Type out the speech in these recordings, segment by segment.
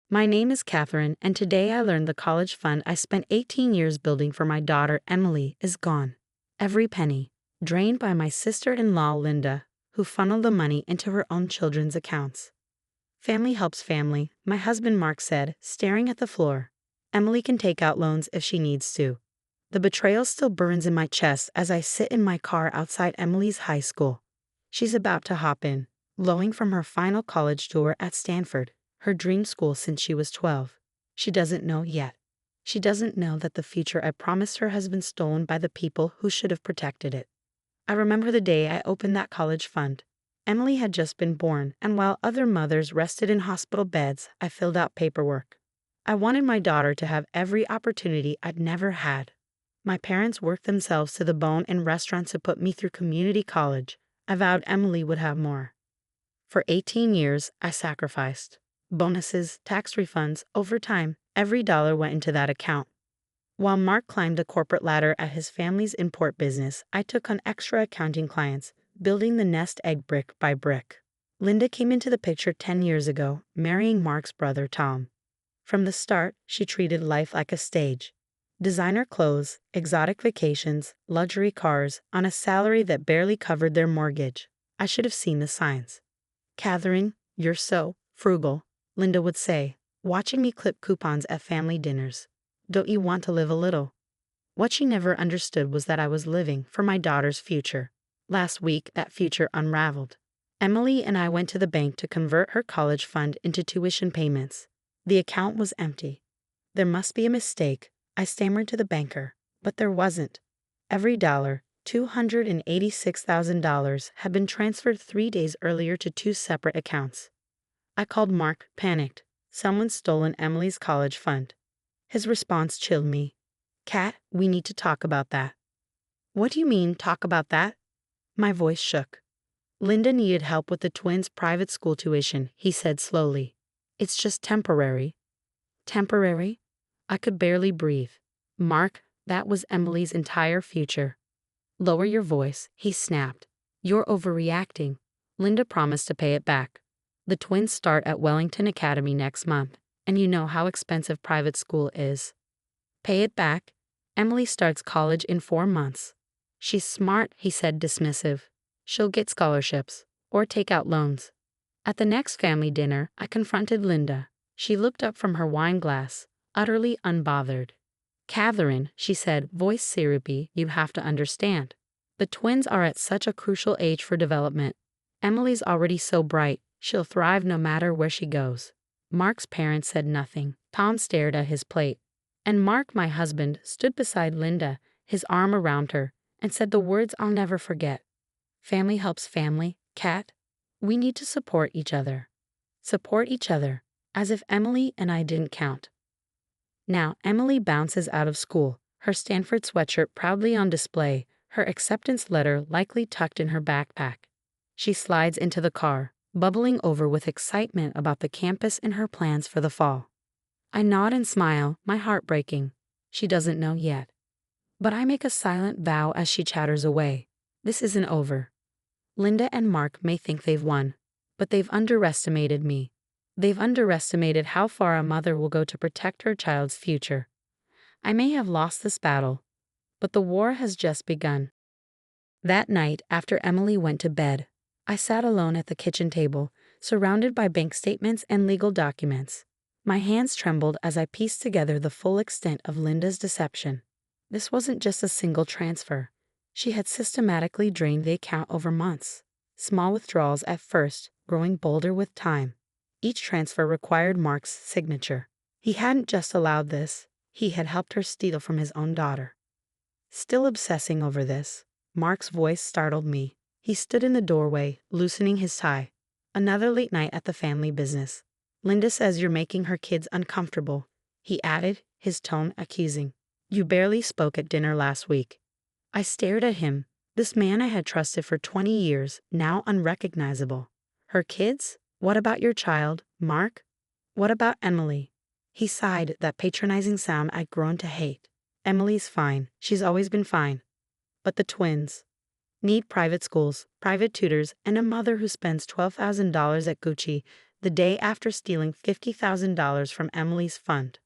My name is Catherine, and today I learned the college fund I spent 18 years building for my daughter Emily is gone. Every penny, drained by my sister-in-law Linda, who funneled the money into her own children's accounts. Family helps family, my husband Mark said, staring at the floor. Emily can take out loans if she needs to. The betrayal still burns in my chest as I sit in my car outside Emily's high school. She's about to hop in, glowing from her final college tour at Stanford, her dream school since she was 12. She doesn't know yet. She doesn't know that the future I promised her has been stolen by the people who should have protected it. I remember the day I opened that college fund. Emily had just been born, and while other mothers rested in hospital beds, I filled out paperwork. I wanted my daughter to have every opportunity I'd never had. My parents worked themselves to the bone in restaurants to put me through community college. I vowed Emily would have more. For 18 years, I sacrificed. Bonuses, tax refunds, overtime, every dollar went into that account. While Mark climbed the corporate ladder at his family's import business, I took on extra accounting clients, building the nest egg brick by brick. Linda came into the picture 10 years ago, marrying Mark's brother Tom. From the start, she treated life like a stage. Designer clothes, exotic vacations, luxury cars, on a salary that barely covered their mortgage. I should have seen the signs. "Catherine, you're so frugal," Linda would say, watching me clip coupons at family dinners. "Don't you want to live a little?" What she never understood was that I was living for my daughter's future. Last week, that future unraveled. Emily and I went to the bank to convert her college fund into tuition payments. The account was empty. "There must be a mistake," I stammered to the banker, but there wasn't. Every dollar, $286,000, had been transferred 3 days earlier to 2 separate accounts. I called Mark, panicked. Someone's stolen Emily's college fund. His response chilled me. "Kat, we need to talk about that." "What do you mean, talk about that?" My voice shook. "Linda needed help with the twins' private school tuition," he said slowly. "It's just temporary." Temporary? I could barely breathe. "Mark, that was Emily's entire future." "Lower your voice," he snapped. "You're overreacting. Linda promised to pay it back. The twins start at Wellington Academy next month, and you know how expensive private school is." "Pay it back? Emily starts college in 4 months. She's smart," he said, dismissive. "She'll get scholarships, or take out loans." At the next family dinner, I confronted Linda. She looked up from her wine glass, utterly unbothered. "Catherine," she said, voice syrupy, "you have to understand. The twins are at such a crucial age for development. Emily's already so bright, she'll thrive no matter where she goes." Mark's parents said nothing. Tom stared at his plate. And Mark, my husband, stood beside Linda, his arm around her, and said the words I'll never forget. "Family helps family, Kat. We need to support each other." Support each other, as if Emily and I didn't count. Now Emily bounces out of school, her Stanford sweatshirt proudly on display, her acceptance letter likely tucked in her backpack. She slides into the car, bubbling over with excitement about the campus and her plans for the fall. I nod and smile, my heart breaking. She doesn't know yet. But I make a silent vow as she chatters away. This isn't over. Linda and Mark may think they've won, but they've underestimated me. They've underestimated how far a mother will go to protect her child's future. I may have lost this battle, but the war has just begun. That night, after Emily went to bed, I sat alone at the kitchen table, surrounded by bank statements and legal documents. My hands trembled as I pieced together the full extent of Linda's deception. This wasn't just a single transfer. She had systematically drained the account over months. Small withdrawals at first, growing bolder with time. Each transfer required Mark's signature. He hadn't just allowed this, he had helped her steal from his own daughter. Still obsessing over this, Mark's voice startled me. He stood in the doorway, loosening his tie. "Another late night at the family business. Linda says you're making her kids uncomfortable," he added, his tone accusing. "You barely spoke at dinner last week." I stared at him, this man I had trusted for 20 years, now unrecognizable. "Her kids? What about your child, Mark? What about Emily?" He sighed, that patronizing sound I'd grown to hate. "Emily's fine. She's always been fine. But the twins need private schools, private tutors, and a mother who spends $12,000 at Gucci the day after stealing $50,000 from Emily's fund.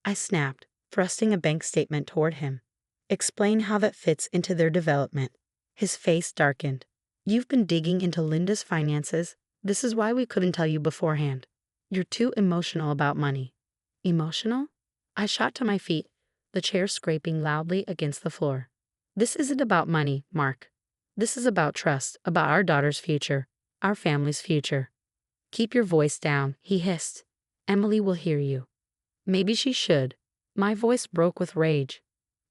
I snapped, thrusting a bank statement toward him. Explain how that fits into their development. His face darkened. You've been digging into Linda's finances. This is why we couldn't tell you beforehand. You're too emotional about money. Emotional? I shot to my feet, the chair scraping loudly against the floor. This isn't about money, Mark. This is about trust, about our daughter's future, our family's future. Keep your voice down, he hissed. Emily will hear you. Maybe she should. My voice broke with rage.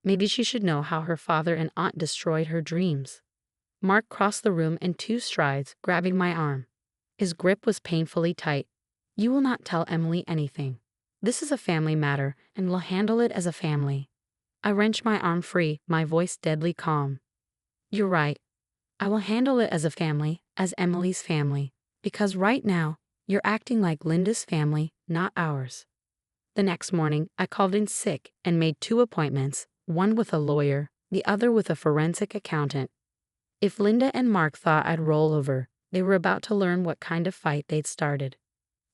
Maybe she should know how her father and aunt destroyed her dreams. Mark crossed the room in 2 strides, grabbing my arm. His grip was painfully tight. You will not tell Emily anything. This is a family matter, and we'll handle it as a family. I wrenched my arm free, my voice deadly calm. You're right. I will handle it as a family, as Emily's family, because right now, you're acting like Linda's family, not ours. The next morning, I called in sick and made 2 appointments, one with a lawyer, the other with a forensic accountant. If Linda and Mark thought I'd roll over, they were about to learn what kind of fight they'd started.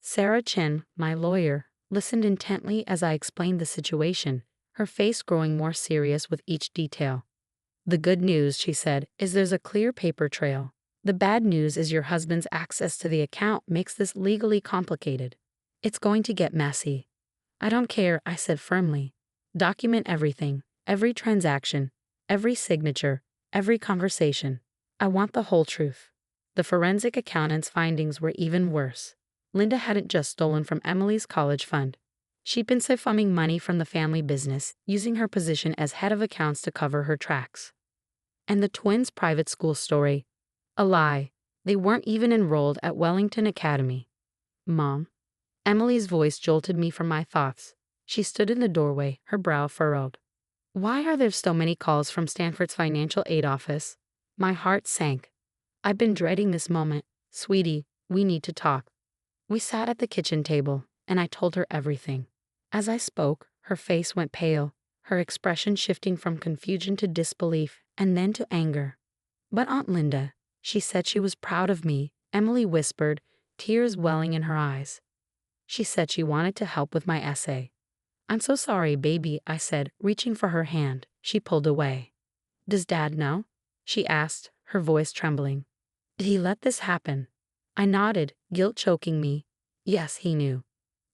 Sarah Chen, my lawyer, listened intently as I explained the situation, her face growing more serious with each detail. The good news, she said, is there's a clear paper trail. The bad news is your husband's access to the account makes this legally complicated. It's going to get messy. I don't care, I said firmly. Document everything, every transaction, every signature, every conversation. I want the whole truth. The forensic accountant's findings were even worse. Linda hadn't just stolen from Emily's college fund. She'd been siphoning money from the family business, using her position as head of accounts to cover her tracks. And the twins' private school story? A lie. They weren't even enrolled at Wellington Academy. Mom? Emily's voice jolted me from my thoughts. She stood in the doorway, her brow furrowed. Why are there so many calls from Stanford's financial aid office? My heart sank. I've been dreading this moment. Sweetie, we need to talk. We sat at the kitchen table, and I told her everything. As I spoke, her face went pale, her expression shifting from confusion to disbelief, and then to anger. But Aunt Linda, she said she was proud of me, Emily whispered, tears welling in her eyes. She said she wanted to help with my essay. I'm so sorry, baby, I said, reaching for her hand. She pulled away. Does Dad know? She asked, her voice trembling. Did he let this happen? I nodded, guilt choking me. Yes, he knew.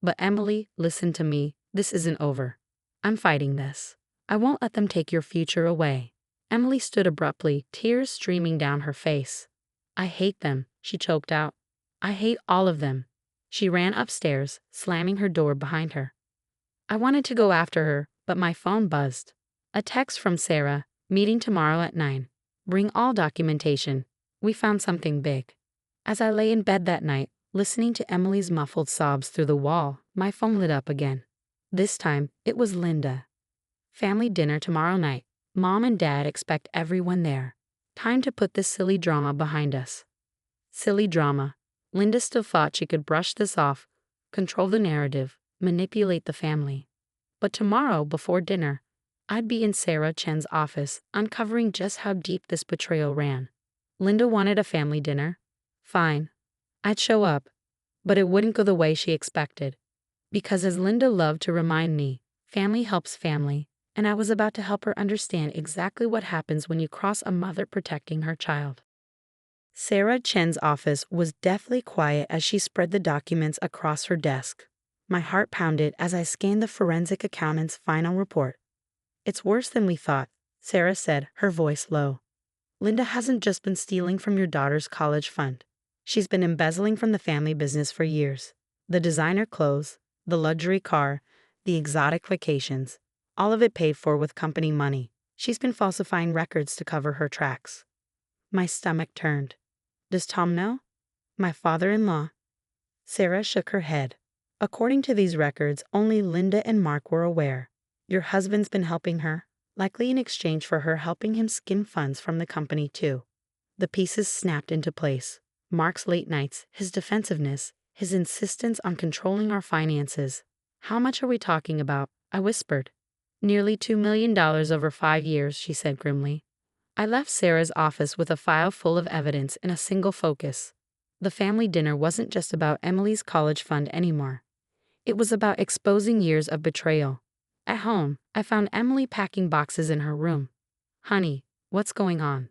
But Emily, listen to me, this isn't over. I'm fighting this. I won't let them take your future away. Emily stood abruptly, tears streaming down her face. I hate them, she choked out. I hate all of them. She ran upstairs, slamming her door behind her. I wanted to go after her, but my phone buzzed. A text from Sarah, meeting tomorrow at 9. Bring all documentation. We found something big. As I lay in bed that night, listening to Emily's muffled sobs through the wall, my phone lit up again. This time, it was Linda. Family dinner tomorrow night. Mom and Dad expect everyone there. Time to put this silly drama behind us. Silly drama. Linda still thought she could brush this off, control the narrative, manipulate the family. But tomorrow, before dinner, I'd be in Sarah Chen's office, uncovering just how deep this betrayal ran. Linda wanted a family dinner. Fine. I'd show up. But it wouldn't go the way she expected. Because as Linda loved to remind me, family helps family, and I was about to help her understand exactly what happens when you cross a mother protecting her child. Sarah Chen's office was deathly quiet as she spread the documents across her desk. My heart pounded as I scanned the forensic accountant's final report. It's worse than we thought, Sarah said, her voice low. Linda hasn't just been stealing from your daughter's college fund. She's been embezzling from the family business for years. The designer clothes, the luxury car, the exotic vacations, all of it paid for with company money. She's been falsifying records to cover her tracks. My stomach turned. Does Tom know? My father-in-law? Sarah shook her head. According to these records, only Linda and Mark were aware. Your husband's been helping her, likely in exchange for her helping him skim funds from the company too. The pieces snapped into place. Mark's late nights, his defensiveness, his insistence on controlling our finances. How much are we talking about? I whispered. Nearly $2 million over 5 years, she said grimly. I left Sarah's office with a file full of evidence in a single focus. The family dinner wasn't just about Emily's college fund anymore. It was about exposing years of betrayal. At home, I found Emily packing boxes in her room. "Honey, what's going on?"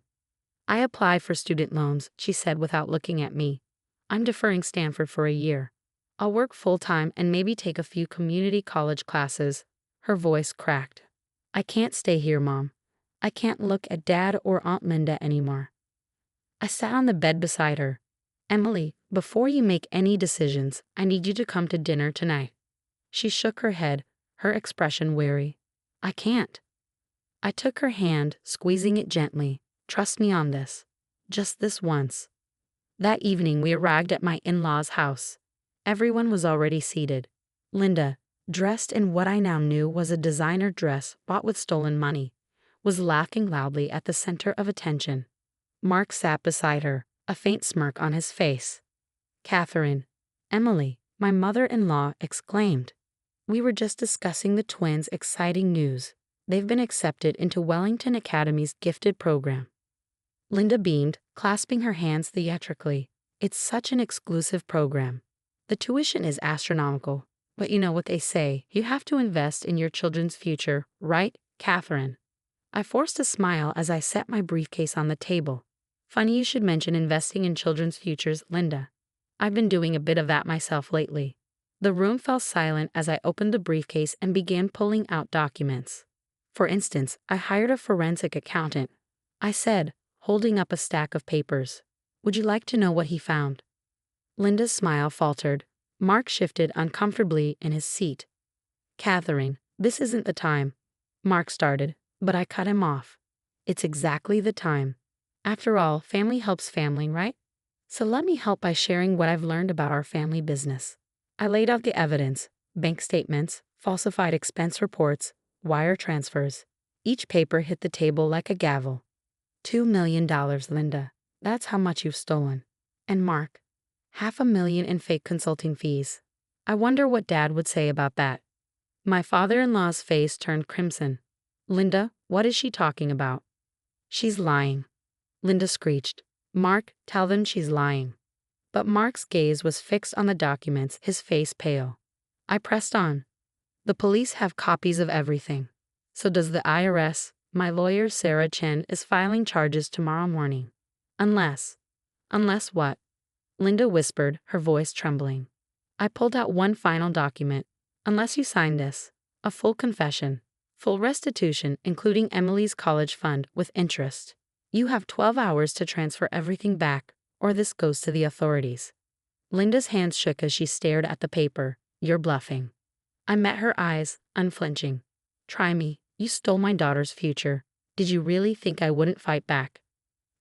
"I applied for student loans," she said without looking at me. "I'm deferring Stanford for a year. I'll work full-time and maybe take a few community college classes." Her voice cracked. "I can't stay here, Mom. I can't look at Dad or Aunt Linda anymore." I sat on the bed beside her. "Emily, before you make any decisions, I need you to come to dinner tonight." She shook her head, her expression wary. "I can't." I took her hand, squeezing it gently. "Trust me on this. Just this once." That evening we arrived at my in-laws' house. Everyone was already seated. Linda, dressed in what I now knew was a designer dress bought with stolen money, was laughing loudly at the center of attention. Mark sat beside her, a faint smirk on his face. "Catherine, Emily," my mother-in-law exclaimed. "We were just discussing the twins' exciting news. They've been accepted into Wellington Academy's gifted program." Linda beamed, clasping her hands theatrically. "It's such an exclusive program. The tuition is astronomical, but you know what they say, you have to invest in your children's future, right, Catherine?" I forced a smile as I set my briefcase on the table. "Funny you should mention investing in children's futures, Linda. I've been doing a bit of that myself lately." The room fell silent as I opened the briefcase and began pulling out documents. "For instance, I hired a forensic accountant," I said, holding up a stack of papers. "Would you like to know what he found?" Linda's smile faltered. Mark shifted uncomfortably in his seat. "Catherine, this isn't the time," Mark started, but I cut him off. "It's exactly the time. After all, family helps family, right? So let me help by sharing what I've learned about our family business." I laid out the evidence: bank statements, falsified expense reports, wire transfers. Each paper hit the table like a gavel. $2 million, Linda. That's how much you've stolen. And Mark, $500,000 in fake consulting fees. I wonder what Dad would say about that. My father-in-law's face turned crimson. "Linda, what is she talking about?" "She's lying," Linda screeched. "Mark, tell them she's lying." But Mark's gaze was fixed on the documents, his face pale. I pressed on. "The police have copies of everything. So does the IRS. My lawyer, Sarah Chen, is filing charges tomorrow morning. Unless..." "Unless what?" Linda whispered, her voice trembling. I pulled out one final document. "Unless you sign this. A full confession. Full restitution, including Emily's college fund, with interest. You have 12 hours to transfer everything back, or this goes to the authorities." Linda's hands shook as she stared at the paper. "You're bluffing." I met her eyes, unflinching. "Try me. You stole my daughter's future. Did you really think I wouldn't fight back?"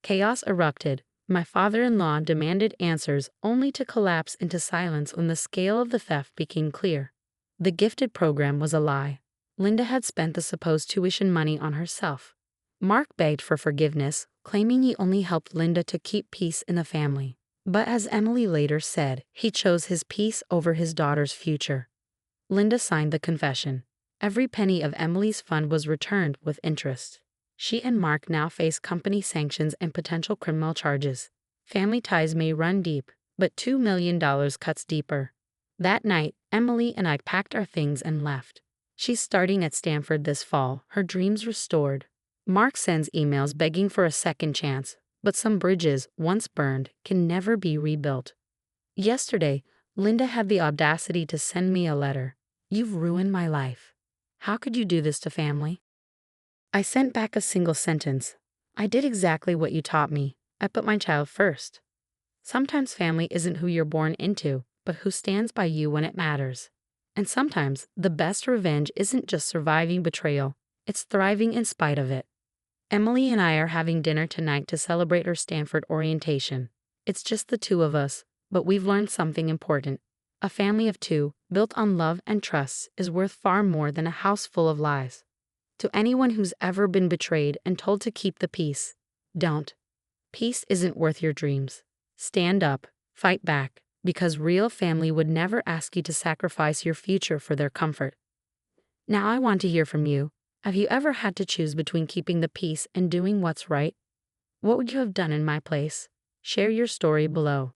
Chaos erupted. My father-in-law demanded answers only to collapse into silence when the scale of the theft became clear. The gifted program was a lie. Linda had spent the supposed tuition money on herself. Mark begged for forgiveness, claiming he only helped Linda to keep peace in the family. But as Emily later said, he chose his peace over his daughter's future. Linda signed the confession. Every penny of Emily's fund was returned with interest. She and Mark now face company sanctions and potential criminal charges. Family ties may run deep, but $2 million cuts deeper. That night, Emily and I packed our things and left. She's starting at Stanford this fall, her dreams restored. Mark sends emails begging for a second chance, but some bridges, once burned, can never be rebuilt. Yesterday, Linda had the audacity to send me a letter. "You've ruined my life. How could you do this to family?" I sent back a single sentence. "I did exactly what you taught me. I put my child first." Sometimes family isn't who you're born into, but who stands by you when it matters. And sometimes the best revenge isn't just surviving betrayal, it's thriving in spite of it. Emily and I are having dinner tonight to celebrate her Stanford orientation. It's just the two of us, but we've learned something important. A family of two, built on love and trust, is worth far more than a house full of lies. To anyone who's ever been betrayed and told to keep the peace, don't. Peace isn't worth your dreams. Stand up, fight back, because real family would never ask you to sacrifice your future for their comfort. Now I want to hear from you. Have you ever had to choose between keeping the peace and doing what's right? What would you have done in my place? Share your story below.